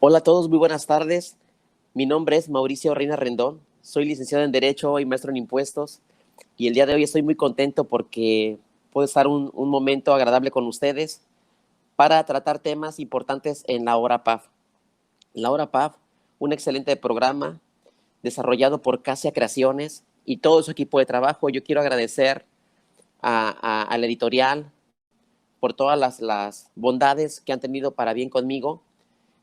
Hola a todos, muy buenas tardes. Mi nombre es Mauricio Reina Rendón. Soy licenciado en Derecho y maestro en Impuestos. Y el día de hoy estoy muy contento porque puedo estar un momento agradable con ustedes para tratar temas importantes en la hora PAF. La hora PAF, un excelente programa desarrollado por Casia Creaciones y todo su equipo de trabajo. Yo quiero agradecer a la editorial por todas las bondades que han tenido para bien conmigo,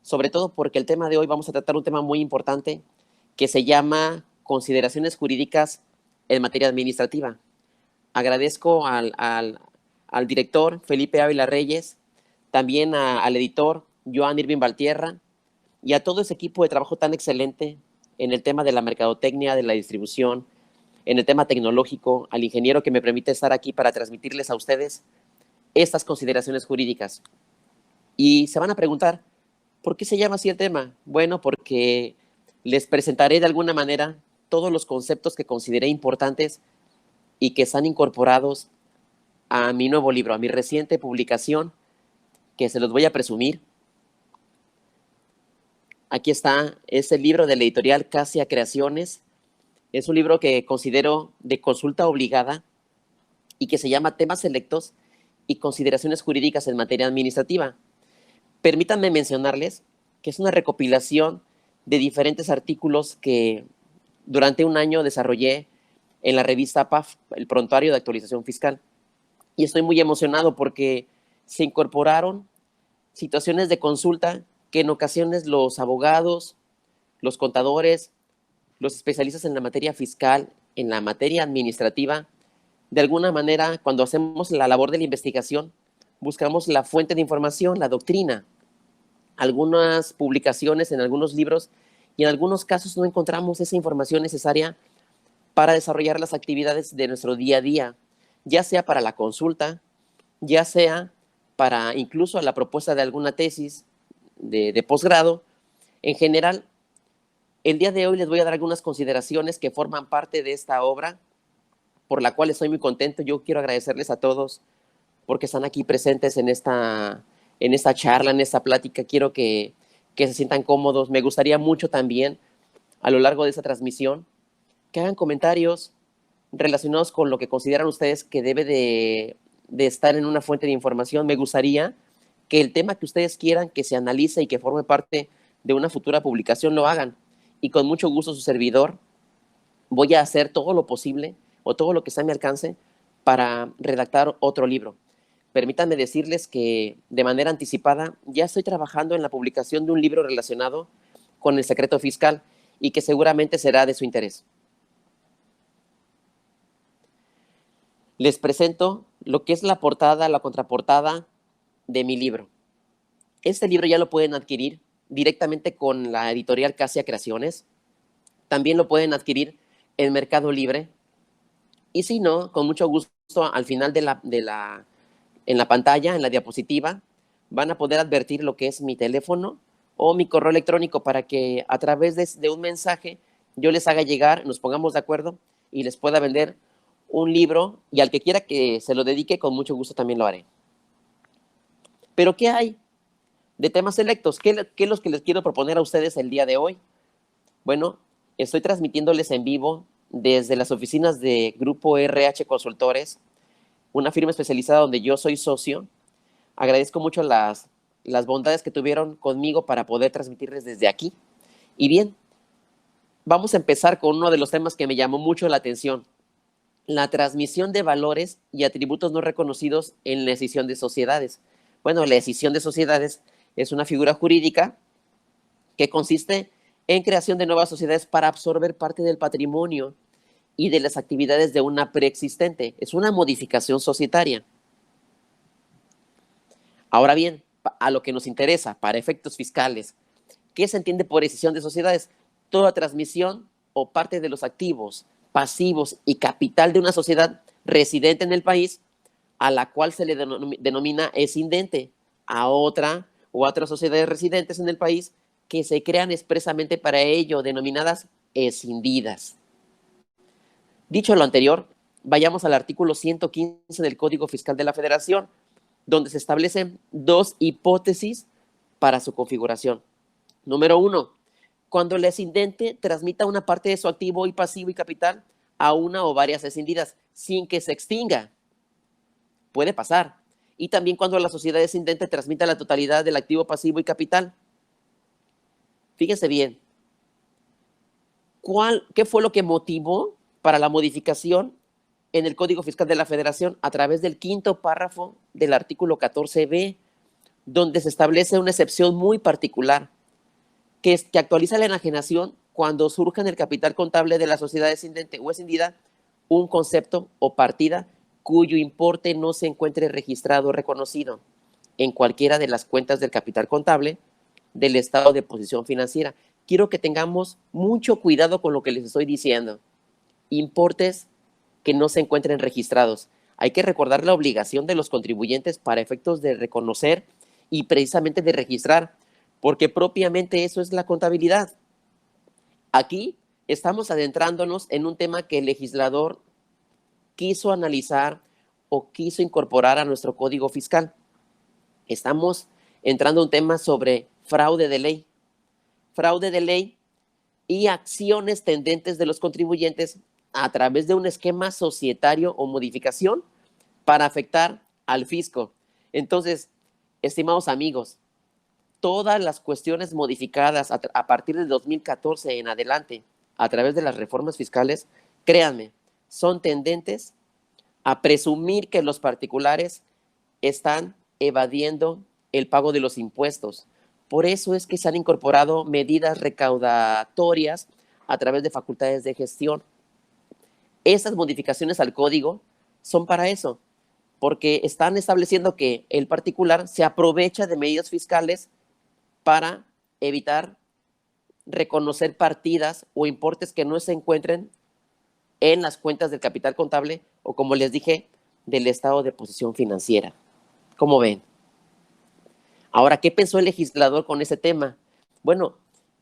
sobre todo porque el tema de hoy vamos a tratar un tema muy importante que se llama consideraciones jurídicas en materia administrativa. Agradezco al director Felipe Ávila Reyes, también al editor Joan Irving Valtierra y a todo ese equipo de trabajo tan excelente en el tema de la mercadotecnia, de la distribución, en el tema tecnológico, al ingeniero que me permite estar aquí para transmitirles a ustedes estas consideraciones jurídicas. Y se van a preguntar, ¿por qué se llama así el tema? Bueno, porque les presentaré de alguna manera todos los conceptos que consideré importantes y que están incorporados a mi nuevo libro, a mi reciente publicación, que se los voy a presumir. Aquí está, es el libro de la editorial Casia Creaciones. Es un libro que considero de consulta obligada y que se llama Temas Selectos y Consideraciones Jurídicas en Materia Administrativa. Permítanme mencionarles que es una recopilación de diferentes artículos que durante un año desarrollé en la revista PAF, el Prontuario de Actualización Fiscal. Y estoy muy emocionado porque se incorporaron situaciones de consulta que en ocasiones los abogados, los contadores, los especialistas en la materia fiscal, en la materia administrativa, de alguna manera, cuando hacemos la labor de la investigación, buscamos la fuente de información, la doctrina, algunas publicaciones en algunos libros y en algunos casos no encontramos esa información necesaria para desarrollar las actividades de nuestro día a día, ya sea para la consulta, ya sea para incluso la propuesta de alguna tesis de posgrado. En general, el día de hoy les voy a dar algunas consideraciones que forman parte de esta obra, por la cual estoy muy contento. Yo quiero agradecerles a todos porque están aquí presentes en esta charla, en esta plática. Quiero que se sientan cómodos. Me gustaría mucho también, a lo largo de esta transmisión, que hagan comentarios relacionados con lo que consideran ustedes que debe de estar en una fuente de información. Me gustaría que el tema que ustedes quieran que se analice y que forme parte de una futura publicación lo hagan. Y con mucho gusto su servidor voy a hacer todo lo posible o todo lo que está a mi alcance para redactar otro libro. Permítanme decirles que de manera anticipada ya estoy trabajando en la publicación de un libro relacionado con el secreto fiscal y que seguramente será de su interés. Les presento lo que es la portada, la contraportada de mi libro. Este libro ya lo pueden adquirir directamente con la editorial Casia Creaciones. También lo pueden adquirir en Mercado Libre. Y si no, con mucho gusto, al final en la pantalla, en la diapositiva, van a poder advertir lo que es mi teléfono o mi correo electrónico para que a través de un mensaje yo les haga llegar, nos pongamos de acuerdo y les pueda vender un libro, y al que quiera que se lo dedique, con mucho gusto también lo haré. Pero ¿qué hay de temas selectos? ¿Qué es lo que les quiero proponer a ustedes el día de hoy? Bueno, estoy transmitiéndoles en vivo desde las oficinas de Grupo RH Consultores, una firma especializada donde yo soy socio. Agradezco mucho las bondades que tuvieron conmigo para poder transmitirles desde aquí. Y bien, vamos a empezar con uno de los temas que me llamó mucho la atención: la transmisión de valores y atributos no reconocidos en la escisión de sociedades. Bueno, la escisión de sociedades es una figura jurídica que consiste en creación de nuevas sociedades para absorber parte del patrimonio y de las actividades de una preexistente. Es una modificación societaria. Ahora bien, a lo que nos interesa, para efectos fiscales, ¿qué se entiende por escisión de sociedades? Toda transmisión o parte de los activos, pasivos y capital de una sociedad residente en el país, a la cual se le denomina escindente, a otra o a otras sociedades residentes en el país que se crean expresamente para ello, denominadas escindidas. Dicho lo anterior, vayamos al artículo 115 del Código Fiscal de la Federación, donde se establecen dos hipótesis para su configuración. Número 1, cuando el escindente transmita una parte de su activo y pasivo y capital a una o varias escindidas sin que se extinga. Puede pasar. Y también cuando la sociedad escindente transmita la totalidad del activo, pasivo y capital. Fíjense bien, ¿qué fue lo que motivó para la modificación en el Código Fiscal de la Federación a través del quinto párrafo del artículo 14b, donde se establece una excepción muy particular, que actualiza la enajenación cuando surja en el capital contable de la sociedad escindente o escindida un concepto o partida cuyo importe no se encuentre registrado o reconocido en cualquiera de las cuentas del capital contable del estado de posición financiera. Quiero que tengamos mucho cuidado con lo que les estoy diciendo. Importes que no se encuentren registrados. Hay que recordar la obligación de los contribuyentes para efectos de reconocer y precisamente de registrar, porque propiamente eso es la contabilidad. Aquí estamos adentrándonos en un tema que el legislador quiso analizar o quiso incorporar a nuestro Código Fiscal. Estamos entrando a un tema sobre fraude de ley. Fraude de ley y acciones tendentes de los contribuyentes a través de un esquema societario o modificación para afectar al fisco. Entonces, estimados amigos, todas las cuestiones modificadas a partir del 2014 en adelante a través de las reformas fiscales, créanme, son tendentes a presumir que los particulares están evadiendo el pago de los impuestos. Por eso es que se han incorporado medidas recaudatorias a través de facultades de gestión. Esas modificaciones al código son para eso, porque están estableciendo que el particular se aprovecha de medidas fiscales para evitar reconocer partidas o importes que no se encuentren en las cuentas del capital contable o, como les dije, del estado de posición financiera. ¿Cómo ven? Ahora, ¿qué pensó el legislador con ese tema? Bueno,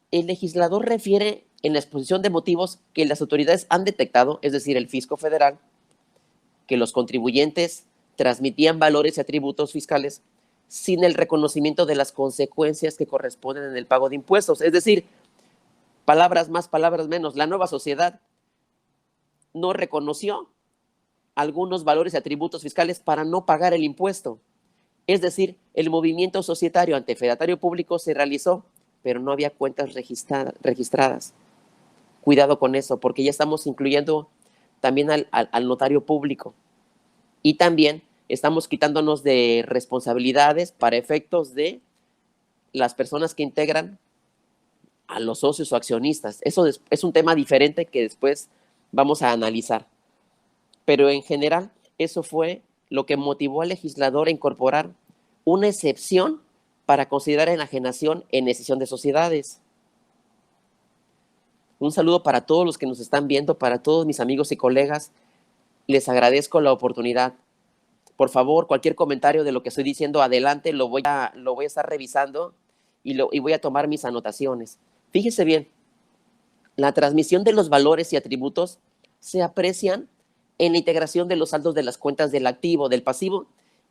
el legislador refiere en la exposición de motivos que las autoridades han detectado, es decir, el fisco federal, que los contribuyentes transmitían valores y atributos fiscales sin el reconocimiento de las consecuencias que corresponden en el pago de impuestos. Es decir, palabras más, palabras menos, la nueva sociedad no reconoció algunos valores y atributos fiscales para no pagar el impuesto. Es decir, el movimiento societario ante fedatario público se realizó, pero no había cuentas registradas. Cuidado con eso, porque ya estamos incluyendo también al notario público. Y también estamos quitándonos de responsabilidades para efectos de las personas que integran a los socios o accionistas. Eso es un tema diferente que después vamos a analizar. Pero en general, eso fue lo que motivó al legislador a incorporar una excepción para considerar enajenación en escisión de sociedades. Un saludo para todos los que nos están viendo, para todos mis amigos y colegas. Les agradezco la oportunidad. Por favor, cualquier comentario de lo que estoy diciendo, adelante, lo voy a estar revisando y voy a tomar mis anotaciones. Fíjese bien, la transmisión de los valores y atributos se aprecian en la integración de los saldos de las cuentas del activo, del pasivo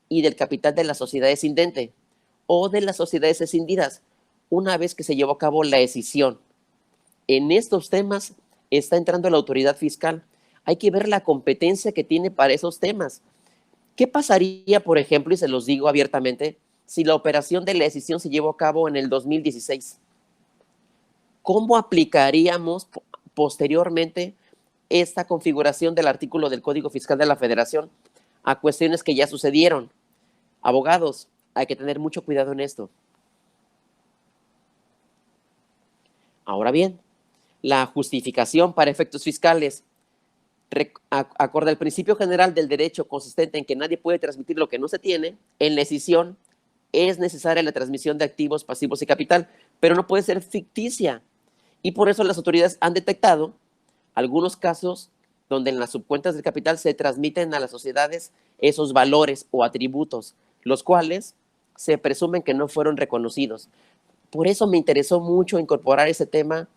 y del capital de la sociedad escindente o de las sociedades escindidas, una vez que se llevó a cabo la escisión. En estos temas está entrando la autoridad fiscal. Hay que ver la competencia que tiene para esos temas. ¿Qué pasaría, por ejemplo, y se los digo abiertamente, si la operación de la escisión se llevó a cabo en el 2016? ¿Cómo aplicaríamos posteriormente esta configuración del artículo del Código Fiscal de la Federación a cuestiones que ya sucedieron? Abogados, hay que tener mucho cuidado en esto. Ahora bien, la justificación para efectos fiscales, acorde al principio general del derecho consistente en que nadie puede transmitir lo que no se tiene, en la escisión es necesaria la transmisión de activos, pasivos y capital, pero no puede ser ficticia. Y por eso las autoridades han detectado algunos casos donde en las subcuentas del capital se transmiten a las sociedades esos valores o atributos, los cuales se presumen que no fueron reconocidos. Por eso me interesó mucho incorporar ese tema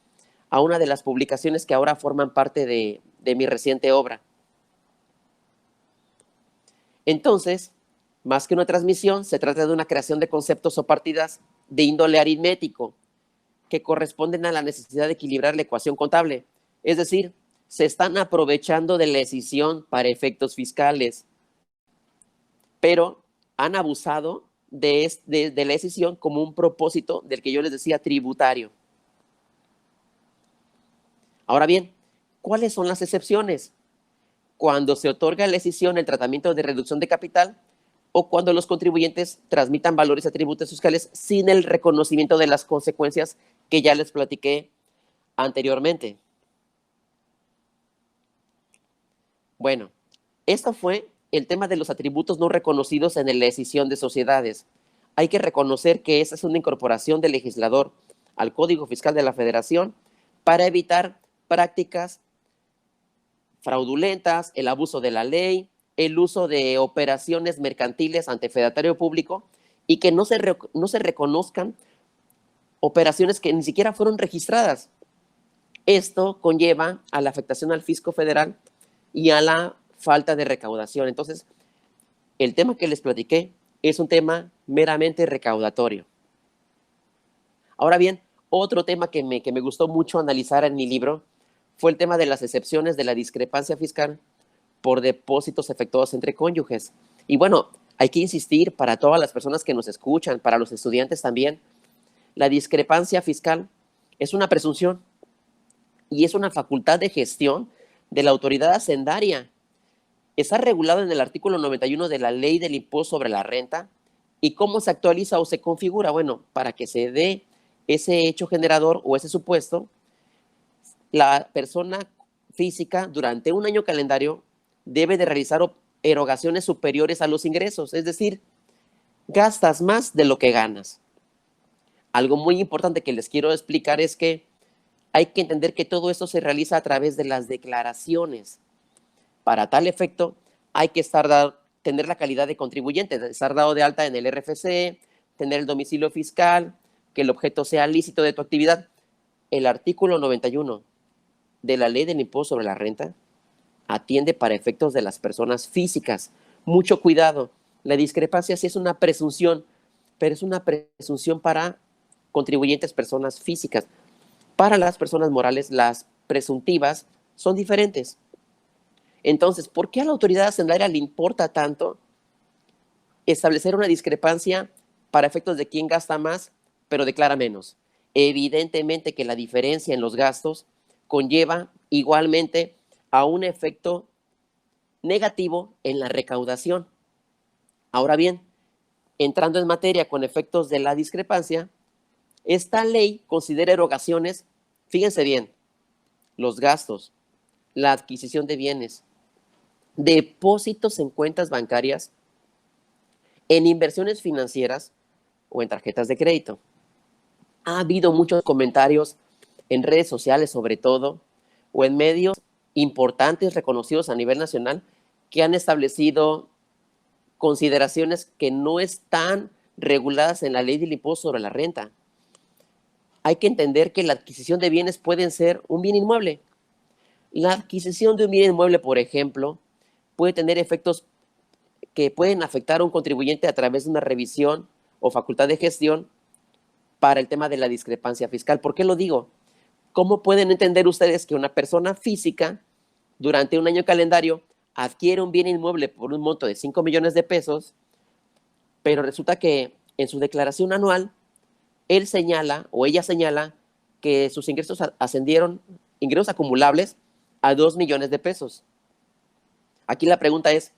a una de las publicaciones que ahora forman parte de mi reciente obra. Entonces, más que una transmisión, se trata de una creación de conceptos o partidas de índole aritmético que corresponden a la necesidad de equilibrar la ecuación contable. Es decir, se están aprovechando de la decisión para efectos fiscales, pero han abusado de la decisión como un propósito del que yo les decía tributario. Ahora bien, ¿cuáles son las excepciones? Cuando se otorga la decisión en tratamiento de reducción de capital o cuando los contribuyentes transmitan valores a tributos fiscales sin el reconocimiento de las consecuencias que ya les platiqué anteriormente. Bueno, esto fue el tema de los atributos no reconocidos en la decisión de sociedades. Hay que reconocer que esa es una incorporación del legislador al Código Fiscal de la Federación para evitar prácticas fraudulentas, el abuso de la ley, el uso de operaciones mercantiles ante fedatario público y que no se reconozcan operaciones que ni siquiera fueron registradas. Esto conlleva a la afectación al fisco federal y a la falta de recaudación. Entonces, el tema que les platiqué es un tema meramente recaudatorio. Ahora bien, otro tema que me gustó mucho analizar en mi libro fue el tema de las excepciones de la discrepancia fiscal por depósitos efectuados entre cónyuges. Y bueno, hay que insistir para todas las personas que nos escuchan, para los estudiantes también, la discrepancia fiscal es una presunción y es una facultad de gestión de la autoridad hacendaria. Está regulado en el artículo 91 de la Ley del Impuesto sobre la Renta. ¿Y cómo se actualiza o se configura? Bueno, para que se dé ese hecho generador o ese supuesto, la persona física durante un año calendario debe de realizar erogaciones superiores a los ingresos, es decir, gastas más de lo que ganas. Algo muy importante que les quiero explicar es que hay que entender que todo esto se realiza a través de las declaraciones. Para tal efecto, hay que tener la calidad de contribuyente, estar dado de alta en el RFC, tener el domicilio fiscal, que el objeto sea lícito de tu actividad. El artículo 91 de la Ley del Impuesto sobre la Renta atiende para efectos de las personas físicas. Mucho cuidado, la discrepancia sí es una presunción, pero es una presunción para contribuyentes personas físicas. Para las personas morales, las presuntivas son diferentes. Entonces, ¿por qué a la autoridad hacendaria le importa tanto establecer una discrepancia para efectos de quién gasta más, pero declara menos? Evidentemente que la diferencia en los gastos conlleva igualmente a un efecto negativo en la recaudación. Ahora bien, entrando en materia con efectos de la discrepancia, esta ley considera erogaciones, fíjense bien, los gastos, la adquisición de bienes, depósitos en cuentas bancarias, en inversiones financieras o en tarjetas de crédito. Ha habido muchos comentarios en redes sociales sobre todo, o en medios importantes reconocidos a nivel nacional que han establecido consideraciones que no están reguladas en la Ley del Impuesto sobre la Renta. Hay que entender que la adquisición de bienes pueden ser un bien inmueble. La adquisición de un bien inmueble, por ejemplo, puede tener efectos que pueden afectar a un contribuyente a través de una revisión o facultad de gestión para el tema de la discrepancia fiscal. ¿Por qué lo digo? ¿Cómo pueden entender ustedes que una persona física durante un año calendario adquiere un bien inmueble por un monto de 5 millones de pesos, pero resulta que en su declaración anual él señala o ella señala que sus ingresos ascendieron, ingresos acumulables, a 2 millones de pesos? Aquí la pregunta es,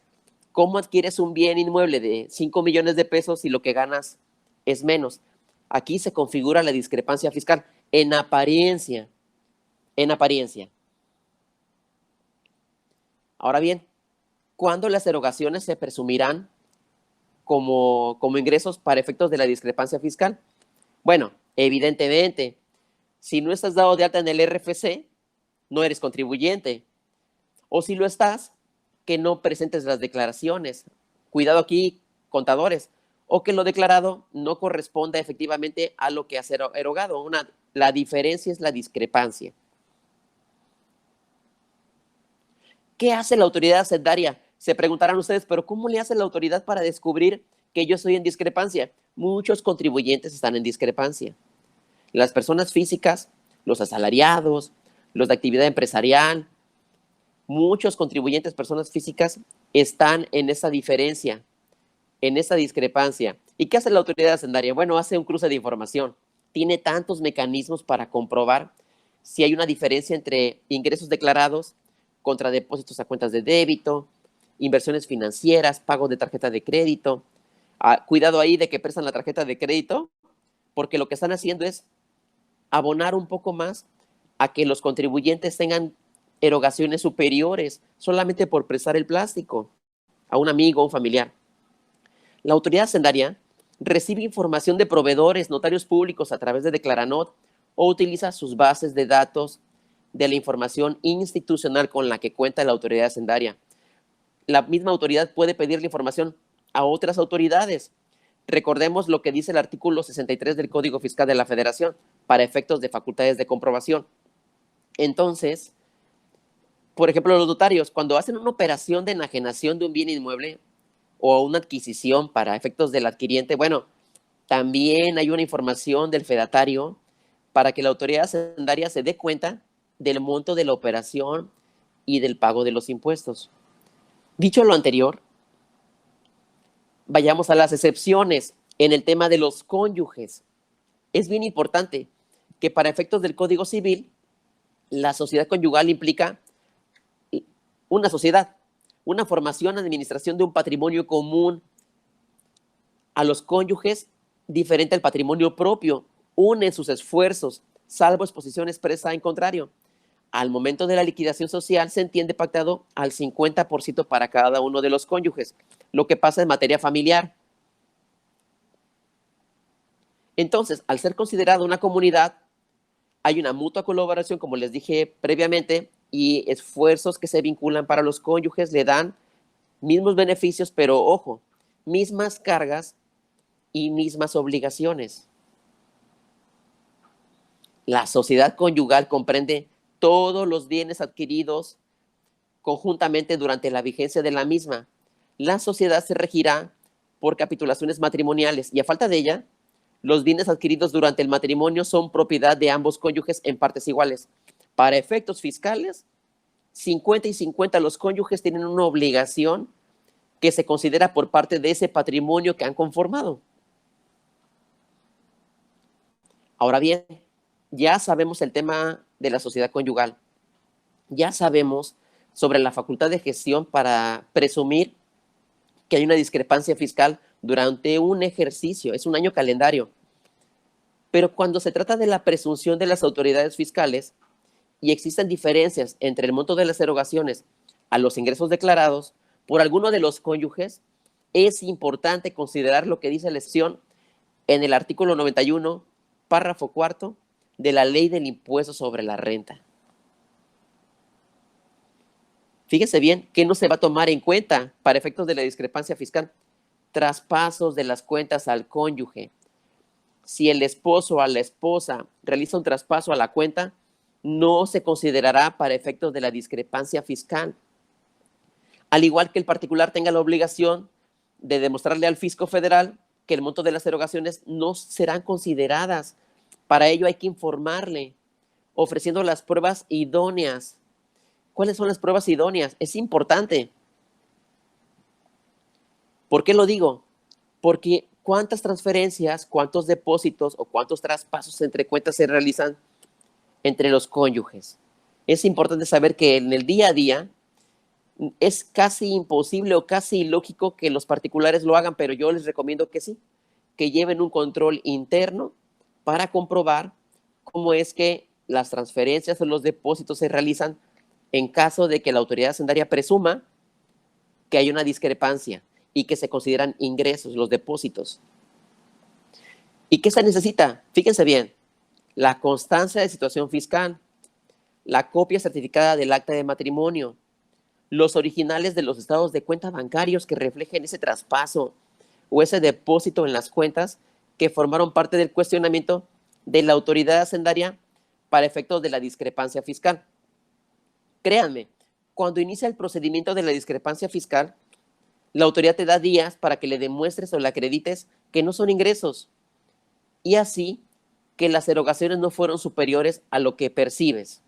¿cómo adquieres un bien inmueble de 5 millones de pesos si lo que ganas es menos? Aquí se configura la discrepancia fiscal en apariencia. En apariencia. Ahora bien, ¿cuándo las erogaciones se presumirán como ingresos para efectos de la discrepancia fiscal? Bueno, evidentemente, si no estás dado de alta en el RFC, no eres contribuyente. O si lo estás, que no presentes las declaraciones. Cuidado aquí, contadores. O que lo declarado no corresponda efectivamente a lo que has erogado. La diferencia es la discrepancia. ¿Qué hace la autoridad hacendaria? Se preguntarán ustedes, pero ¿cómo le hace la autoridad para descubrir que yo estoy en discrepancia? Muchos contribuyentes están en discrepancia. Las personas físicas, los asalariados, los de actividad empresarial, muchos contribuyentes, personas físicas, están en esa diferencia, en esa discrepancia. ¿Y qué hace la autoridad hacendaria? Bueno, hace un cruce de información. Tiene tantos mecanismos para comprobar si hay una diferencia entre ingresos declarados contra depósitos a cuentas de débito, inversiones financieras, pago de tarjeta de crédito. Cuidado ahí de que prestan la tarjeta de crédito, porque lo que están haciendo es abonar un poco más a que los contribuyentes tengan erogaciones superiores solamente por prestar el plástico a un amigo o un familiar. La autoridad hacendaria recibe información de proveedores, notarios públicos a través de Declaranot o utiliza sus bases de datos de la información institucional con la que cuenta la autoridad hacendaria. La misma autoridad puede pedirle información a otras autoridades. Recordemos lo que dice el artículo 63 del Código Fiscal de la Federación para efectos de facultades de comprobación. Entonces, por ejemplo, los notarios, cuando hacen una operación de enajenación de un bien inmueble o una adquisición para efectos del adquiriente, bueno, también hay una información del fedatario para que la autoridad hacendaria se dé cuenta del monto de la operación y del pago de los impuestos. Dicho lo anterior, vayamos a las excepciones en el tema de los cónyuges. Es bien importante que para efectos del Código Civil, la sociedad conyugal implica una sociedad, una formación, administración de un patrimonio común. A los cónyuges, diferente al patrimonio propio, unen sus esfuerzos, salvo exposición expresa en contrario. Al momento de la liquidación social se entiende pactado al 50% para cada uno de los cónyuges, lo que pasa en materia familiar. Entonces, al ser considerada una comunidad, hay una mutua colaboración, como les dije previamente, y esfuerzos que se vinculan para los cónyuges le dan mismos beneficios, pero ojo, mismas cargas y mismas obligaciones. La sociedad conyugal comprende todos los bienes adquiridos conjuntamente durante la vigencia de la misma. La sociedad se regirá por capitulaciones matrimoniales y a falta de ella, los bienes adquiridos durante el matrimonio son propiedad de ambos cónyuges en partes iguales. Para efectos fiscales, 50 y 50 los cónyuges tienen una obligación que se considera por parte de ese patrimonio que han conformado. Ahora bien, ya sabemos el tema de la sociedad conyugal. Ya sabemos sobre la facultad de gestión para presumir que hay una discrepancia fiscal durante un ejercicio, es un año calendario. Pero cuando se trata de la presunción de las autoridades fiscales y existen diferencias entre el monto de las erogaciones a los ingresos declarados por alguno de los cónyuges, es importante considerar lo que dice la excepción en el artículo 91, párrafo cuarto de la Ley del Impuesto sobre la Renta. Fíjense bien que no se va a tomar en cuenta para efectos de la discrepancia fiscal traspasos de las cuentas al cónyuge. Si el esposo o la esposa realiza un traspaso a la cuenta, no se considerará para efectos de la discrepancia fiscal. Al igual que el particular tenga la obligación de demostrarle al fisco federal que el monto de las erogaciones no serán consideradas. Para ello hay que informarle, ofreciendo las pruebas idóneas. ¿Cuáles son las pruebas idóneas? Es importante. ¿Por qué lo digo? Porque cuántas transferencias, cuántos depósitos o cuántos traspasos entre cuentas se realizan entre los cónyuges. Es importante saber que en el día a día es casi imposible o casi ilógico que los particulares lo hagan, pero yo les recomiendo que sí, que lleven un control interno para comprobar cómo es que las transferencias o los depósitos se realizan en caso de que la autoridad hacendaria presuma que hay una discrepancia y que se consideran ingresos los depósitos. ¿Y qué se necesita? Fíjense bien, la constancia de situación fiscal, la copia certificada del acta de matrimonio, los originales de los estados de cuenta bancarios que reflejen ese traspaso o ese depósito en las cuentas que formaron parte del cuestionamiento de la autoridad hacendaria para efectos de la discrepancia fiscal. Créanme, cuando inicia el procedimiento de la discrepancia fiscal, la autoridad te da días para que le demuestres o le acredites que no son ingresos. Y así que las erogaciones no fueron superiores a lo que percibes.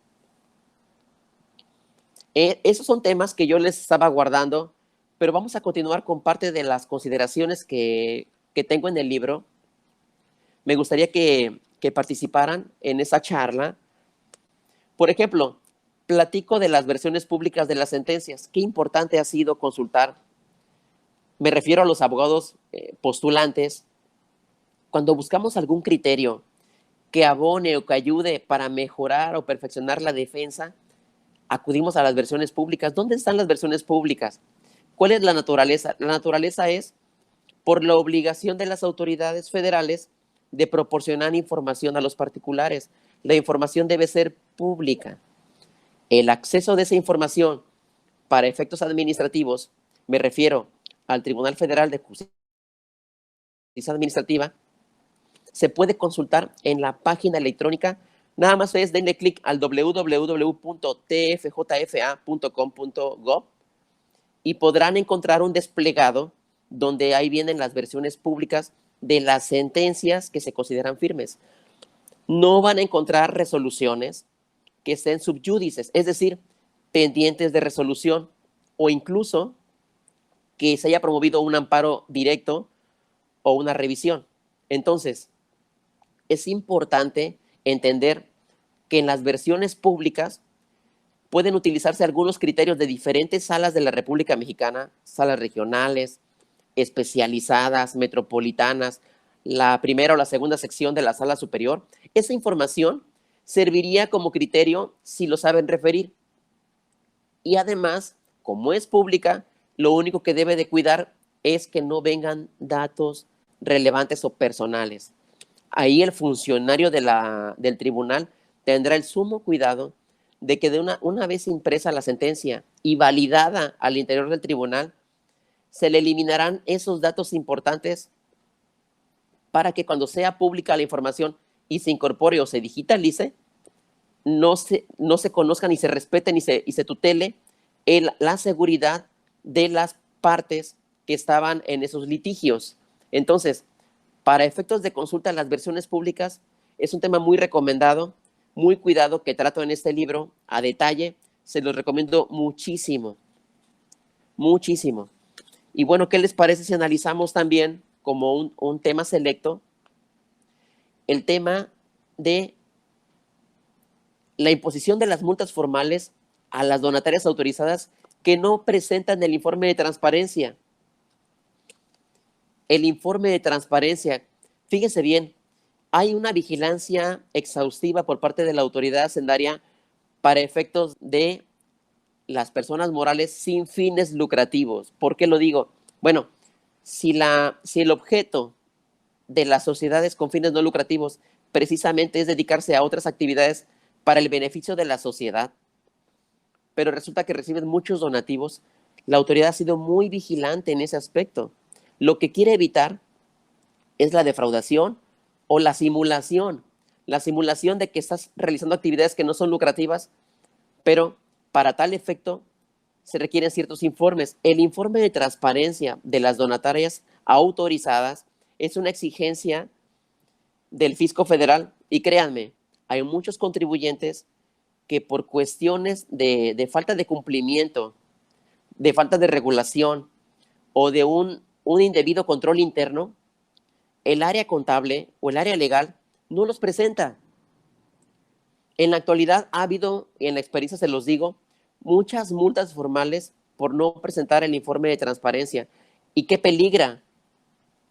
Esos son temas que yo les estaba guardando, pero vamos a continuar con parte de las consideraciones que tengo en el libro. Me gustaría que participaran en esa charla. Por ejemplo, platico de las versiones públicas de las sentencias. Qué importante ha sido consultar. Me refiero a los abogados postulantes. Cuando buscamos algún criterio que abone o que ayude para mejorar o perfeccionar la defensa, acudimos a las versiones públicas. ¿Dónde están las versiones públicas? ¿Cuál es la naturaleza? La naturaleza es por la obligación de las autoridades federales de proporcionar información a los particulares. La información debe ser pública. El acceso de esa información para efectos administrativos, me refiero al Tribunal Federal de Justicia Administrativa, se puede consultar en la página electrónica. Nada más es denle clic al www.tfjfa.com.gov y podrán encontrar un desplegado donde ahí vienen las versiones públicas de las sentencias que se consideran firmes. No van a encontrar resoluciones que estén subyúdices, es decir, pendientes de resolución, o incluso que se haya promovido un amparo directo o una revisión. Entonces, es importante entender que en las versiones públicas pueden utilizarse algunos criterios de diferentes salas de la República Mexicana, salas regionales, especializadas, metropolitanas, la primera o la segunda sección de la sala superior. Esa información serviría como criterio si lo saben referir. Y además, como es pública, lo único que debe de cuidar es que no vengan datos relevantes o personales. Ahí el funcionario del tribunal tendrá el sumo cuidado de que una vez impresa la sentencia y validada al interior del tribunal, se le eliminarán esos datos importantes para que cuando sea pública la información y se incorpore o se digitalice, no se conozca ni se respete ni se tutele la seguridad de las partes que estaban en esos litigios. Entonces, para efectos de consulta, las versiones públicas es un tema muy recomendado, muy cuidado, que trato en este libro a detalle. Se los recomiendo muchísimo, muchísimo. Y bueno, ¿qué les parece si analizamos también como un tema selecto el tema de la imposición de las multas formales a las donatarias autorizadas que no presentan el informe de transparencia? El informe de transparencia, fíjense bien, hay una vigilancia exhaustiva por parte de la autoridad hacendaria para efectos de las personas morales sin fines lucrativos. ¿Por qué lo digo? Bueno, si el objeto de las sociedades con fines no lucrativos precisamente es dedicarse a otras actividades para el beneficio de la sociedad, pero resulta que reciben muchos donativos, la autoridad ha sido muy vigilante en ese aspecto. Lo que quiere evitar es la defraudación o la simulación de que estás realizando actividades que no son lucrativas, pero para tal efecto se requieren ciertos informes. El informe de transparencia de las donatarias autorizadas es una exigencia del Fisco Federal y créanme, hay muchos contribuyentes que por cuestiones de falta de cumplimiento, de falta de regulación o de un indebido control interno, el área contable o el área legal no los presenta. En la actualidad ha habido, y en la experiencia se los digo, muchas multas formales por no presentar el informe de transparencia. ¿Y qué peligra?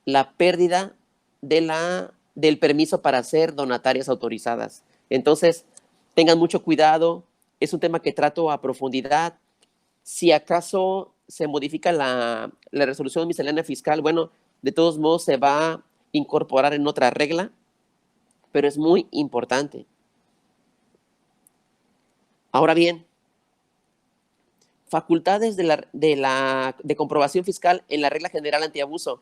La pérdida del permiso para ser donatarias autorizadas. Entonces, tengan mucho cuidado, es un tema que trato a profundidad. Si acaso se modifica la resolución miscelánea fiscal, bueno, de todos modos se va a incorporar en otra regla, pero es muy importante. Ahora bien, facultades de comprobación fiscal en la regla general antiabuso.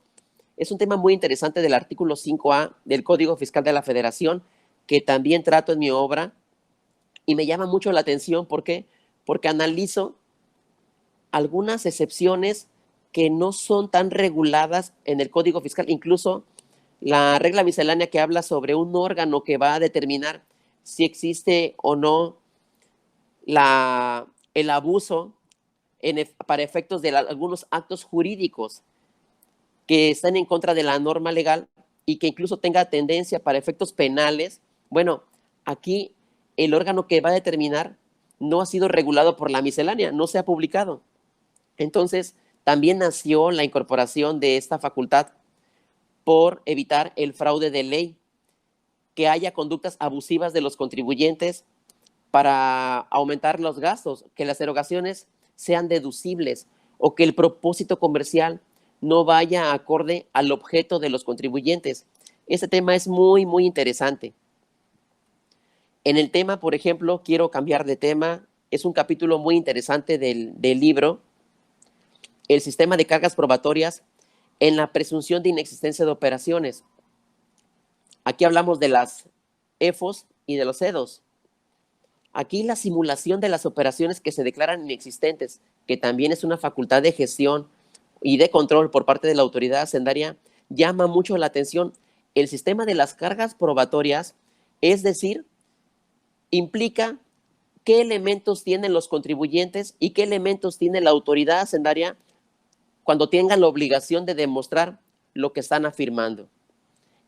Es un tema muy interesante del artículo 5A del Código Fiscal de la Federación, que también trato en mi obra, y me llama mucho la atención. ¿Por qué? Porque analizo algunas excepciones que no son tan reguladas en el Código Fiscal. Incluso La regla miscelánea que habla sobre un órgano que va a determinar si existe o no el abuso para efectos de algunos actos jurídicos que están en contra de la norma legal y que incluso tenga tendencia para efectos penales. Bueno, aquí el órgano que va a determinar no ha sido regulado por la miscelánea, no se ha publicado. Entonces, también nació la incorporación de esta facultad por evitar el fraude de ley, que haya conductas abusivas de los contribuyentes para aumentar los gastos, que las erogaciones sean deducibles o que el propósito comercial no vaya acorde al objeto de los contribuyentes. Este tema es muy, muy interesante. En el tema, por ejemplo, quiero cambiar de tema. Es un capítulo muy interesante del libro, el sistema de cargas probatorias en la presunción de inexistencia de operaciones. Aquí hablamos de las EFOS y de los EDOS. Aquí la simulación de las operaciones que se declaran inexistentes, que también es una facultad de gestión y de control por parte de la autoridad hacendaria, llama mucho la atención. El sistema de las cargas probatorias, es decir, implica qué elementos tienen los contribuyentes y qué elementos tiene la autoridad hacendaria cuando tengan la obligación de demostrar lo que están afirmando.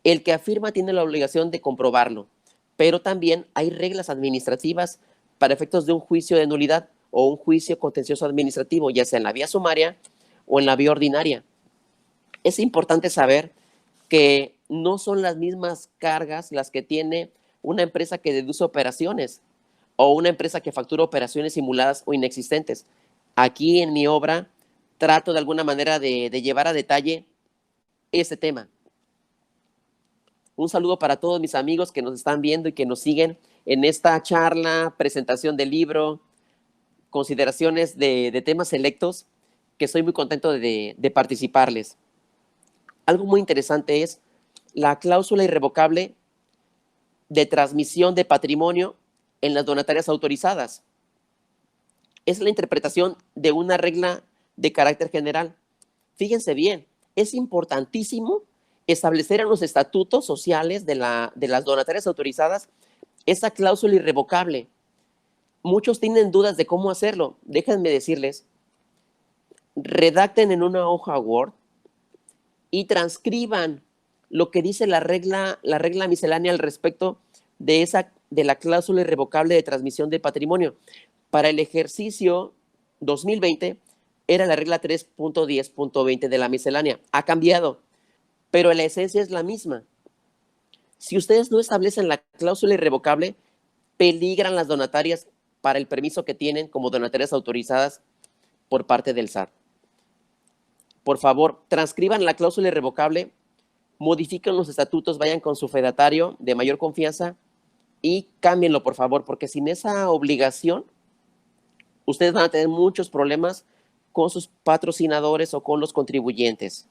El que afirma tiene la obligación de comprobarlo, pero también hay reglas administrativas para efectos de un juicio de nulidad o un juicio contencioso administrativo, ya sea en la vía sumaria o en la vía ordinaria. Es importante saber que no son las mismas cargas las que tiene una empresa que deduce operaciones o una empresa que factura operaciones simuladas o inexistentes. Aquí en mi obra trato de alguna manera de llevar a detalle este tema. Un saludo para todos mis amigos que nos están viendo y que nos siguen en esta charla, presentación del libro, consideraciones de temas selectos, que estoy muy contento de participarles. Algo muy interesante es la cláusula irrevocable de transmisión de patrimonio en las donatarias autorizadas. Es la interpretación de una regla de carácter general. Fíjense bien, es importantísimo establecer en los estatutos sociales de las donatarias autorizadas esa cláusula irrevocable. Muchos tienen dudas de cómo hacerlo. Déjenme decirles, redacten en una hoja Word y transcriban lo que dice la regla miscelánea al respecto de la cláusula irrevocable de transmisión de patrimonio. Para el ejercicio 2020 era la regla 3.10.20 de la miscelánea. Ha cambiado, pero la esencia es la misma. Si ustedes no establecen la cláusula irrevocable, peligran las donatarias para el permiso que tienen como donatarias autorizadas por parte del SAT. Por favor, transcriban la cláusula irrevocable, modifiquen los estatutos, vayan con su fedatario de mayor confianza y cámbienlo, por favor, porque sin esa obligación, ustedes van a tener muchos problemas con sus patrocinadores o con los contribuyentes.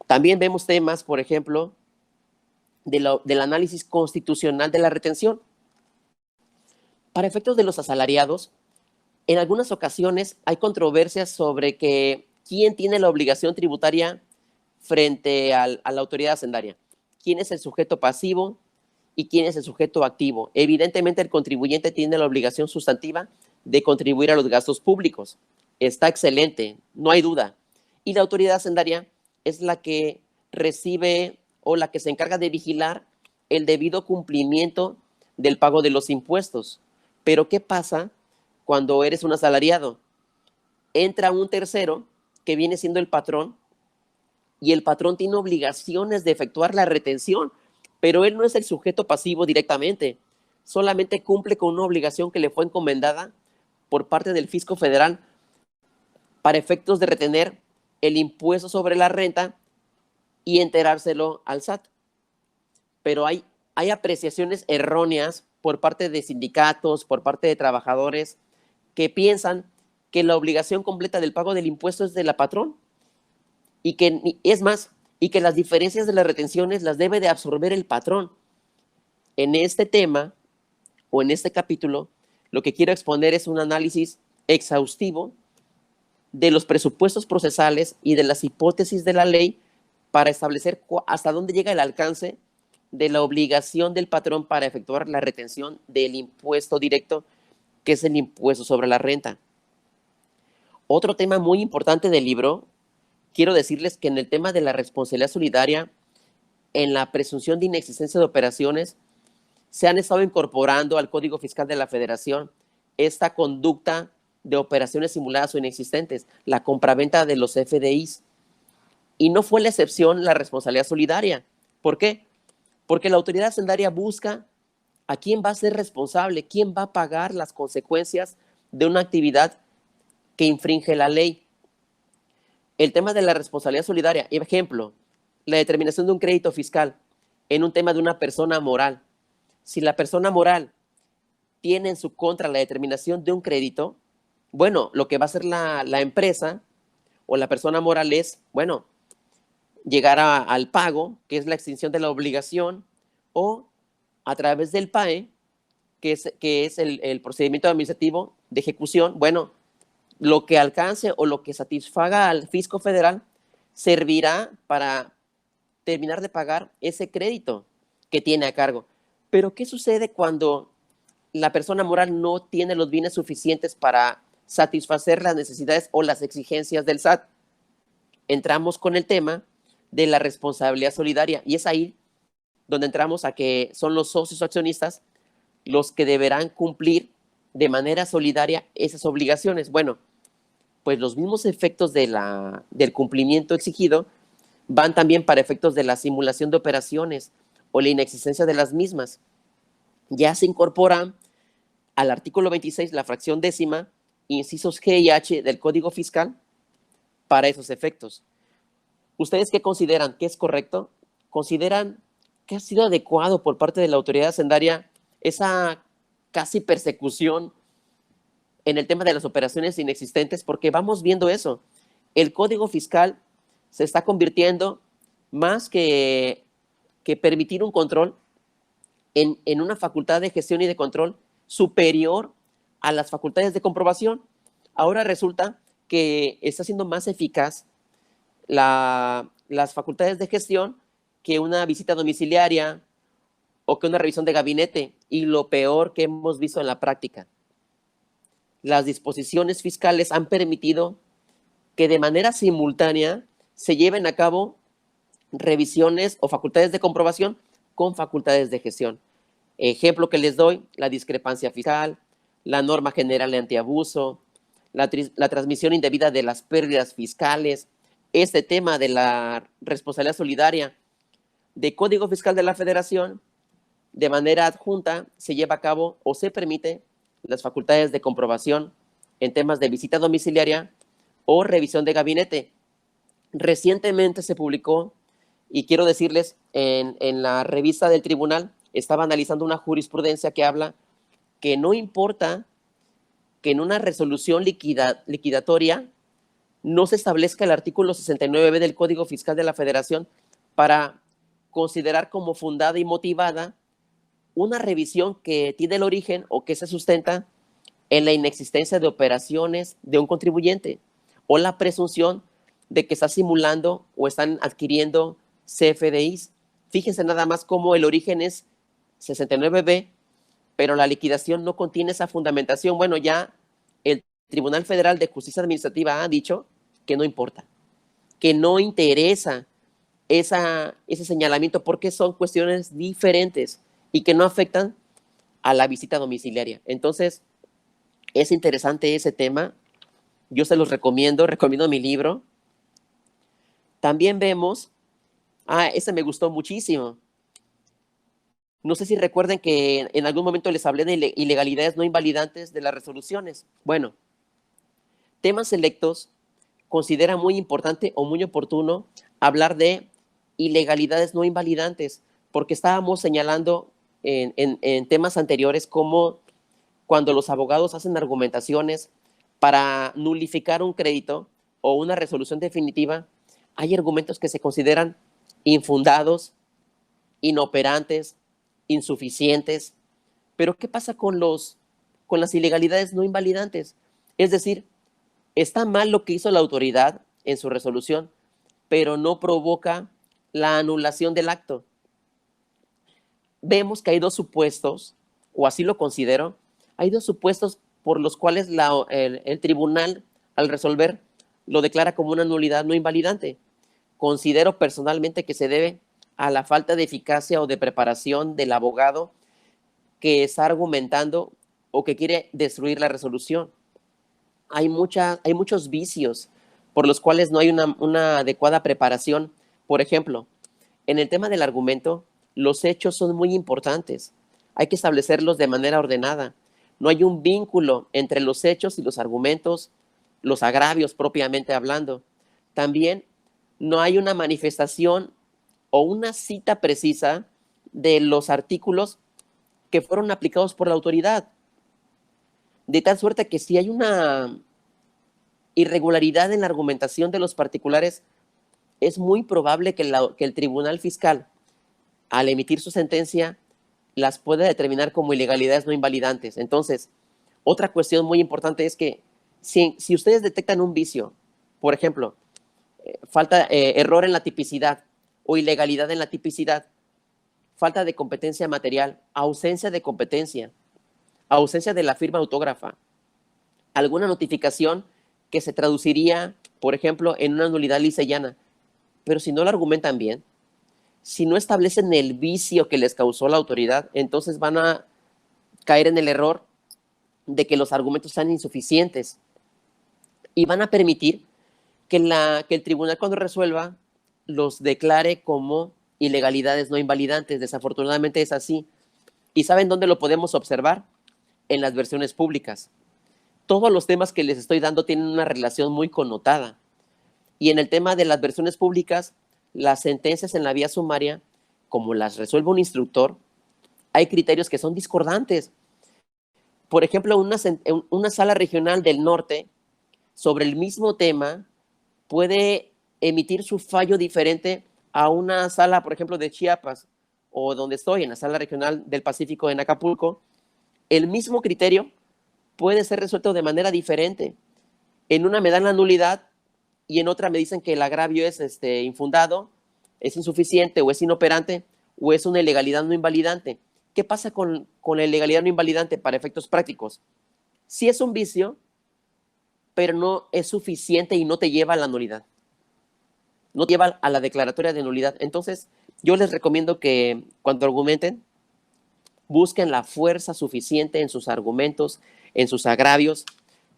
También vemos temas, por ejemplo, del análisis constitucional de la retención. Para efectos de los asalariados, en algunas ocasiones hay controversias sobre quién tiene la obligación tributaria frente a la autoridad hacendaria. ¿Quién es el sujeto pasivo y quién es el sujeto activo? Evidentemente, el contribuyente tiene la obligación sustantiva de contribuir a los gastos públicos. Está excelente, no hay duda. Y la autoridad hacendaria es la que recibe o la que se encarga de vigilar el debido cumplimiento del pago de los impuestos. Pero ¿qué pasa cuando eres un asalariado? Entra un tercero que viene siendo el patrón y el patrón tiene obligaciones de efectuar la retención, pero él no es el sujeto pasivo directamente, solamente cumple con una obligación que le fue encomendada por parte del Fisco Federal para efectos de retener el impuesto sobre la renta y enterárselo al SAT. Pero hay apreciaciones erróneas por parte de sindicatos, por parte de trabajadores, que piensan que la obligación completa del pago del impuesto es de la patrón y que, es más, y que las diferencias de las retenciones las debe de absorber el patrón. En este tema, o en este capítulo, lo que quiero exponer es un análisis exhaustivo de los presupuestos procesales y de las hipótesis de la ley para establecer hasta dónde llega el alcance de la obligación del patrón para efectuar la retención del impuesto directo, que es el impuesto sobre la renta. Otro tema muy importante del libro, quiero decirles que en el tema de la responsabilidad solidaria, en la presunción de inexistencia de operaciones, se han estado incorporando al Código Fiscal de la Federación esta conducta de operaciones simuladas o inexistentes, la compraventa de los FDIs. Y no fue la excepción la responsabilidad solidaria. ¿Por qué? Porque la autoridad hacendaria busca a quién va a ser responsable, quién va a pagar las consecuencias de una actividad que infringe la ley. El tema de la responsabilidad solidaria, ejemplo, la determinación de un crédito fiscal en un tema de una persona moral. Si la persona moral tiene en su contra la determinación de un crédito, bueno, lo que va a hacer la empresa o la persona moral es, bueno, llegar al pago, que es la extinción de la obligación, o a través del PAE, que es el procedimiento administrativo de ejecución, bueno, lo que alcance o lo que satisfaga al fisco federal servirá para terminar de pagar ese crédito que tiene a cargo. Pero, ¿qué sucede cuando la persona moral no tiene los bienes suficientes para satisfacer las necesidades o las exigencias del SAT? Entramos con el tema de la responsabilidad solidaria y es ahí donde entramos a que son los socios accionistas los que deberán cumplir de manera solidaria esas obligaciones. Bueno, pues los mismos efectos del cumplimiento exigido van también para efectos de la simulación de operaciones o la inexistencia de las mismas. Ya se incorpora al artículo 26 la fracción décima, incisos G y H del Código Fiscal para esos efectos. ¿Ustedes qué consideran? ¿Qué es correcto? ¿Consideran que ha sido adecuado por parte de la autoridad hacendaria esa casi persecución en el tema de las operaciones inexistentes? Porque vamos viendo eso. El Código Fiscal se está convirtiendo más que permitir un control en una facultad de gestión y de control superior a las facultades de comprobación. Ahora resulta que está siendo más eficaz las facultades de gestión que una visita domiciliaria o que una revisión de gabinete. Y lo peor que hemos visto en la práctica, las disposiciones fiscales han permitido que de manera simultánea se lleven a cabo revisiones o facultades de comprobación con facultades de gestión. Ejemplo que les doy, la discrepancia fiscal, la norma general de antiabuso, la transmisión indebida de las pérdidas fiscales, este tema de la responsabilidad solidaria de Código Fiscal de la Federación, de manera adjunta se lleva a cabo o se permite las facultades de comprobación en temas de visita domiciliaria o revisión de gabinete. Recientemente se publicó, y quiero decirles, en la revista del tribunal, estaba analizando una jurisprudencia que habla que no importa que en una resolución liquidatoria no se establezca el artículo 69b del Código Fiscal de la Federación para considerar como fundada y motivada una revisión que tiene el origen o que se sustenta en la inexistencia de operaciones de un contribuyente o la presunción de que está simulando o están adquiriendo CFDIs. Fíjense nada más cómo el origen es 69b, pero la liquidación no contiene esa fundamentación. Bueno, ya el Tribunal Federal de Justicia Administrativa ha dicho que no importa, que no interesa ese señalamiento porque son cuestiones diferentes y que no afectan a la visita domiciliaria. Entonces, es interesante ese tema. Yo se los recomiendo mi libro. También vemos, ese me gustó muchísimo. No sé si recuerden que en algún momento les hablé de ilegalidades no invalidantes de las resoluciones. Bueno, temas selectos considera muy importante o muy oportuno hablar de ilegalidades no invalidantes, porque estábamos señalando en temas anteriores cómo cuando los abogados hacen argumentaciones para nulificar un crédito o una resolución definitiva, hay argumentos que se consideran infundados, inoperantes, insuficientes. Pero ¿qué pasa con las ilegalidades no invalidantes? Es decir, está mal lo que hizo la autoridad en su resolución, pero no provoca la anulación del acto. Vemos que hay dos supuestos, o así lo considero, hay dos supuestos por los cuales el tribunal, al resolver, lo declara como una nulidad no invalidante. Considero personalmente que se debe a la falta de eficacia o de preparación del abogado que está argumentando o que quiere destruir la resolución. Hay muchos vicios por los cuales no hay una adecuada preparación. Por ejemplo, en el tema del argumento, los hechos son muy importantes. Hay que establecerlos de manera ordenada. No hay un vínculo entre los hechos y los argumentos, los agravios propiamente hablando. También no hay una manifestación o una cita precisa de los artículos que fueron aplicados por la autoridad. De tal suerte que si hay una irregularidad en la argumentación de los particulares, es muy probable que el tribunal fiscal, al emitir su sentencia, las pueda determinar como ilegalidades no invalidantes. Entonces, otra cuestión muy importante es que si ustedes detectan un vicio, por ejemplo, error en la tipicidad o ilegalidad en la tipicidad, falta de competencia material, ausencia de competencia, ausencia de la firma autógrafa, alguna notificación que se traduciría, por ejemplo, en una nulidad lisa y llana, pero si no lo argumentan bien, si no establecen el vicio que les causó la autoridad, entonces van a caer en el error de que los argumentos sean insuficientes y van a permitir que el tribunal, cuando resuelva, los declare como ilegalidades no invalidantes. Desafortunadamente es así. ¿Y saben dónde lo podemos observar? En las versiones públicas. Todos los temas que les estoy dando tienen una relación muy connotada. Y en el tema de las versiones públicas, las sentencias en la vía sumaria, como las resuelve un instructor, hay criterios que son discordantes. Por ejemplo, una sala regional del norte sobre el mismo tema puede emitir su fallo diferente a una sala, por ejemplo, de Chiapas, o donde estoy, en la sala regional del Pacífico en Acapulco. El mismo criterio puede ser resuelto de manera diferente. En una me dan la nulidad y en otra me dicen que el agravio es infundado, es insuficiente o es inoperante o es una ilegalidad no invalidante. ¿Qué pasa con la ilegalidad no invalidante para efectos prácticos? Sí es un vicio, pero no es suficiente y no te lleva a la nulidad. No te lleva a la declaratoria de nulidad. Entonces, yo les recomiendo que cuando argumenten, busquen la fuerza suficiente en sus argumentos, en sus agravios,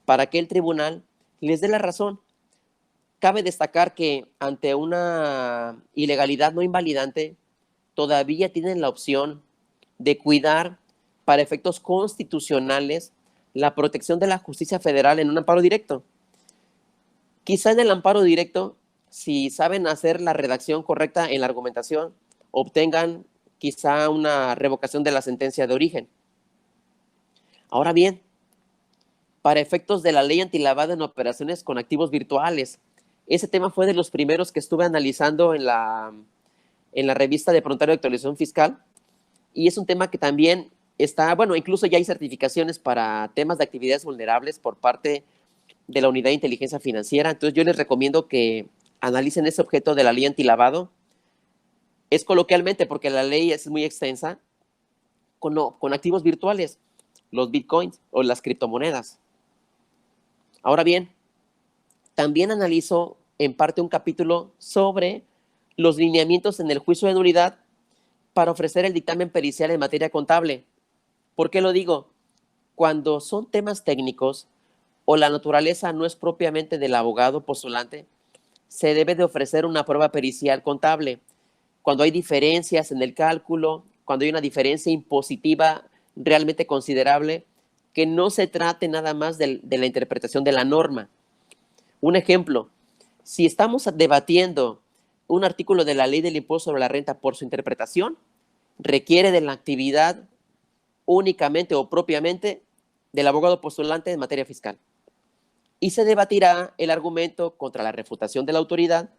para que el tribunal les dé la razón. Cabe destacar que ante una ilegalidad no invalidante, todavía tienen la opción de cuidar para efectos constitucionales la protección de la justicia federal en un amparo directo. Quizá en el amparo directo, si saben hacer la redacción correcta en la argumentación, obtengan quizá una revocación de la sentencia de origen. Ahora bien, para efectos de la ley antilavado en operaciones con activos virtuales, ese tema fue de los primeros que estuve analizando en la revista de Prontuario de Actualización Fiscal, y es un tema que también está, bueno, incluso ya hay certificaciones para temas de actividades vulnerables por parte de la Unidad de Inteligencia Financiera. Entonces yo les recomiendo que analicen ese objeto de la ley antilavado. Es coloquialmente porque la ley es muy extensa, con activos virtuales, los bitcoins o las criptomonedas. Ahora bien, también analizo en parte un capítulo sobre los lineamientos en el juicio de nulidad para ofrecer el dictamen pericial en materia contable. ¿Por qué lo digo? Cuando son temas técnicos o la naturaleza no es propiamente del abogado postulante, se debe de ofrecer una prueba pericial contable. Cuando hay diferencias en el cálculo, cuando hay una diferencia impositiva realmente considerable, que no se trate nada más de la interpretación de la norma. Un ejemplo, si estamos debatiendo un artículo de la ley del impuesto sobre la renta por su interpretación, requiere de la actividad únicamente o propiamente del abogado postulante en materia fiscal. Y se debatirá el argumento contra la refutación de la autoridad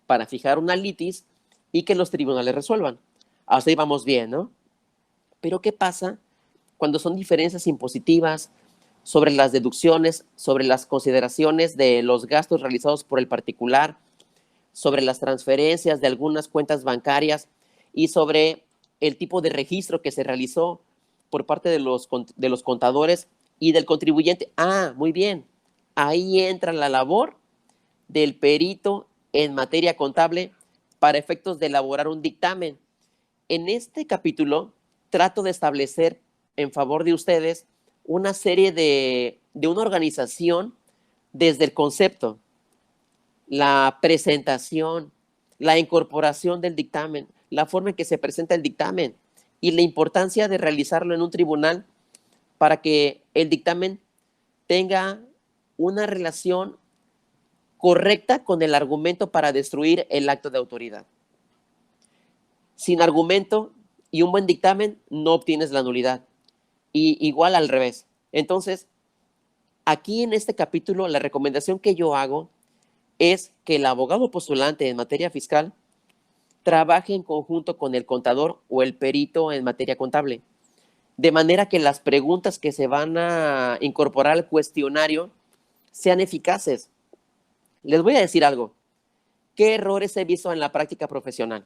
para fijar una litis y que los tribunales resuelvan. Hasta ahí vamos bien, ¿no? Pero ¿qué pasa cuando son diferencias impositivas sobre las deducciones, sobre las consideraciones de los gastos realizados por el particular, sobre las transferencias de algunas cuentas bancarias y sobre el tipo de registro que se realizó por parte de los contadores y del contribuyente. Ah, muy bien. Ahí entra la labor del perito en materia contable para efectos de elaborar un dictamen. En este capítulo trato de establecer en favor de ustedes una serie de una organización desde el concepto, la presentación, la incorporación del dictamen, la forma en que se presenta el dictamen y la importancia de realizarlo en un tribunal para que el dictamen tenga una relación correcta con el argumento para destruir el acto de autoridad. Sin argumento y un buen dictamen no obtienes la nulidad. Y igual al revés. Entonces, aquí en este capítulo, la recomendación que yo hago es que el abogado postulante en materia fiscal trabaje en conjunto con el contador o el perito en materia contable, de manera que las preguntas que se van a incorporar al cuestionario sean eficaces. Les voy a decir algo. ¿Qué errores he visto en la práctica profesional?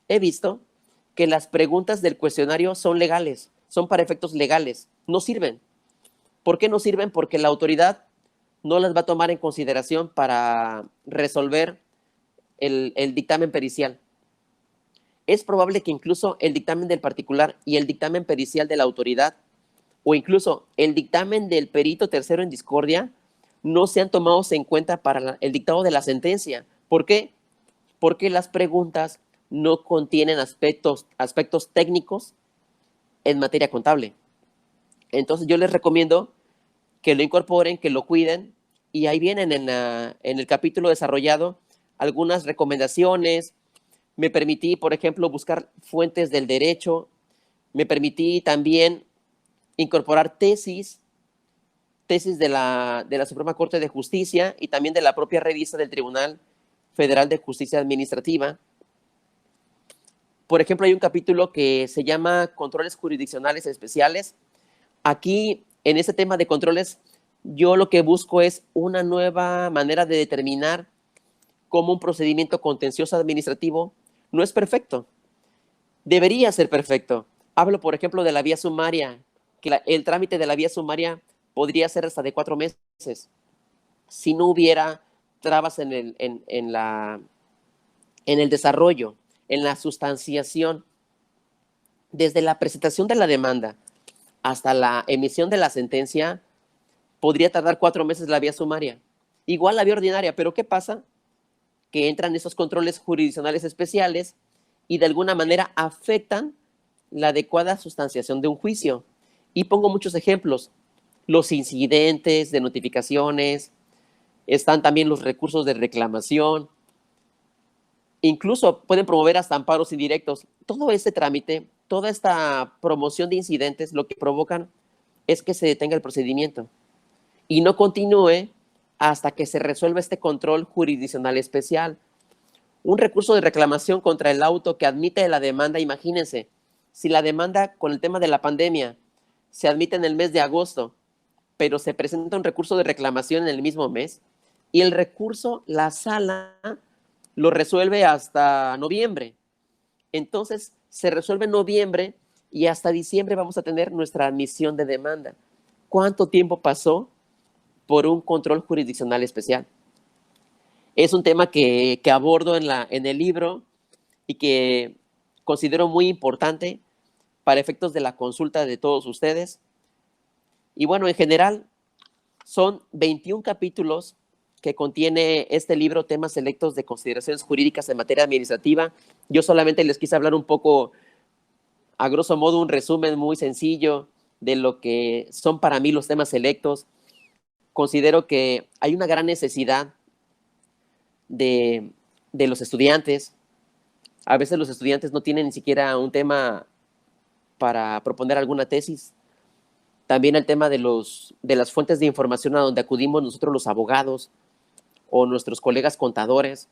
He visto que las preguntas del cuestionario son legales, son para efectos legales, no sirven. ¿Por qué no sirven? Porque la autoridad no las va a tomar en consideración para resolver el dictamen pericial. Es probable que incluso el dictamen del particular y el dictamen pericial de la autoridad, o incluso el dictamen del perito tercero en discordia, no sean tomados en cuenta para el dictado de la sentencia. ¿Por qué? Porque las preguntas no contienen aspectos técnicos en materia contable. Entonces yo les recomiendo que lo incorporen, que lo cuiden, y ahí vienen en el capítulo desarrollado algunas recomendaciones. Me permití, por ejemplo, buscar fuentes del derecho, me permití también incorporar tesis de la Suprema Corte de Justicia y también de la propia revista del Tribunal Federal de Justicia Administrativa. Por ejemplo, hay un capítulo que se llama Controles Jurisdiccionales Especiales. Aquí, en este tema de controles, yo lo que busco es una nueva manera de determinar cómo un procedimiento contencioso administrativo no es perfecto. Debería ser perfecto. Hablo, por ejemplo, de la vía sumaria, que el trámite de la vía sumaria podría ser hasta de 4 meses si no hubiera trabas en el desarrollo, en la sustanciación. Desde la presentación de la demanda hasta la emisión de la sentencia, podría tardar 4 meses la vía sumaria. Igual la vía ordinaria, pero ¿qué pasa? Que entran esos controles jurisdiccionales especiales y de alguna manera afectan la adecuada sustanciación de un juicio. Y pongo muchos ejemplos. Los incidentes de notificaciones, están también los recursos de reclamación, incluso pueden promover hasta amparos indirectos. Todo este trámite, toda esta promoción de incidentes, lo que provocan es que se detenga el procedimiento y no continúe hasta que se resuelva este control jurisdiccional especial. Un recurso de reclamación contra el auto que admite la demanda, imagínense, si la demanda con el tema de la pandemia se admite en el mes de agosto, pero se presenta un recurso de reclamación en el mismo mes y el recurso, la sala lo resuelve hasta noviembre. Entonces, se resuelve en noviembre y hasta diciembre vamos a tener nuestra admisión de demanda. ¿Cuánto tiempo pasó por un control jurisdiccional especial? Es un tema que abordo en el libro y que considero muy importante para efectos de la consulta de todos ustedes. Y bueno, en general, son 21 capítulos que contiene este libro, Temas Selectos de Consideraciones Jurídicas en Materia Administrativa. Yo solamente les quise hablar un poco, a grosso modo, un resumen muy sencillo de lo que son para mí los temas selectos. Considero que hay una gran necesidad de los estudiantes. A veces los estudiantes no tienen ni siquiera un tema para proponer alguna tesis. También el tema de las fuentes de información a donde acudimos nosotros los abogados o nuestros colegas contadores.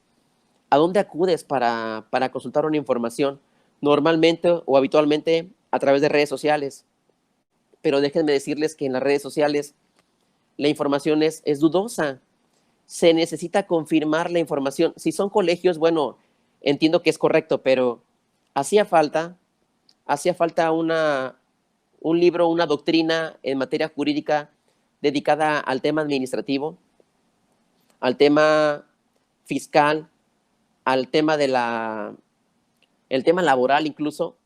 ¿A dónde acudes para consultar una información? Normalmente o habitualmente a través de redes sociales. Pero déjenme decirles que en las redes sociales la información es dudosa. se necesita confirmar la información. Si son colegios, bueno, entiendo que es correcto, pero hacía falta un libro, una doctrina en materia jurídica dedicada al tema administrativo, al tema fiscal, al tema el tema laboral incluso,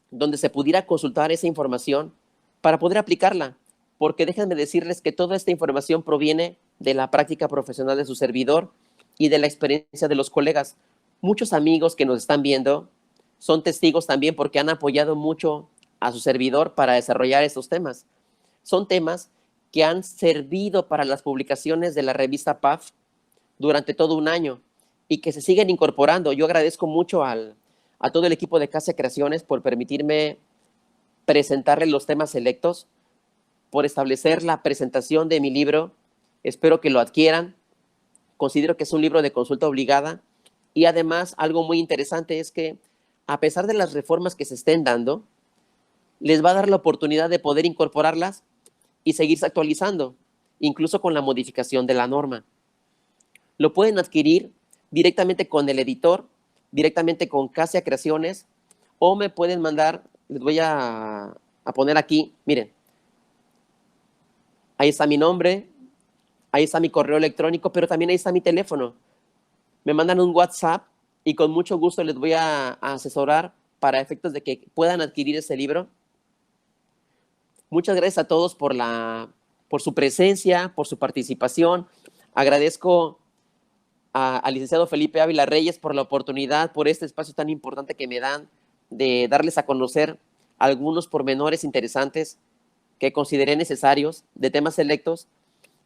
donde se pudiera consultar esa información para poder aplicarla, porque déjenme decirles que toda esta información proviene de la práctica profesional de su servidor y de la experiencia de los colegas. Muchos amigos que nos están viendo son testigos también porque han apoyado mucho a su servidor para desarrollar estos temas. Son temas que han servido para las publicaciones de la revista PAF durante todo un año y que se siguen incorporando. Yo agradezco mucho a todo el equipo de Casa Creaciones por permitirme presentarle los temas selectos, por establecer la presentación de mi libro. Espero que lo adquieran. Considero que es un libro de consulta obligada y además algo muy interesante es que a pesar de las reformas que se estén dando, les va a dar la oportunidad de poder incorporarlas y seguirse actualizando, incluso con la modificación de la norma. Lo pueden adquirir directamente con el editor, directamente con Casia Creaciones, o me pueden mandar, les voy a poner aquí, miren, ahí está mi nombre, ahí está mi correo electrónico, pero también ahí está mi teléfono. Me mandan un WhatsApp y con mucho gusto les voy a asesorar para efectos de que puedan adquirir ese libro. Muchas gracias a todos por su presencia, por su participación. Agradezco al licenciado Felipe Ávila Reyes por la oportunidad, por este espacio tan importante que me dan de darles a conocer algunos pormenores interesantes que consideré necesarios de temas selectos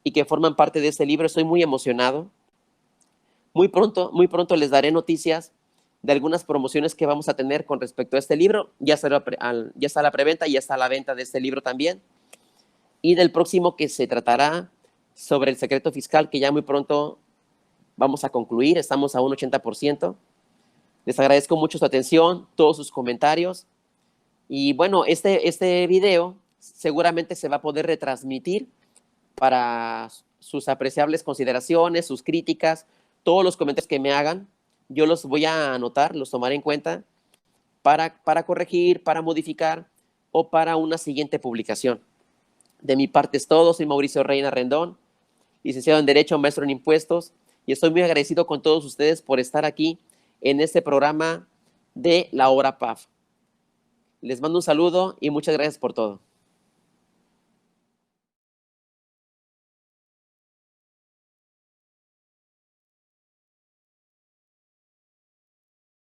y que forman parte de este libro. Estoy muy emocionado. Muy pronto les daré noticias de algunas promociones que vamos a tener con respecto a este libro. Ya está la preventa y ya está la venta de este libro también. Y del próximo que se tratará sobre el secreto fiscal, que ya muy pronto vamos a concluir. Estamos a un 80%. Les agradezco mucho su atención, todos sus comentarios. Y bueno, este video seguramente se va a poder retransmitir para sus apreciables consideraciones, sus críticas, todos los comentarios que me hagan. Yo los voy a anotar, los tomaré en cuenta para corregir, para modificar o para una siguiente publicación. De mi parte es todo. Soy Mauricio Reina Rendón, licenciado en Derecho, maestro en Impuestos, y estoy muy agradecido con todos ustedes por estar aquí en este programa de la Hora PAF. Les mando un saludo y muchas gracias por todo.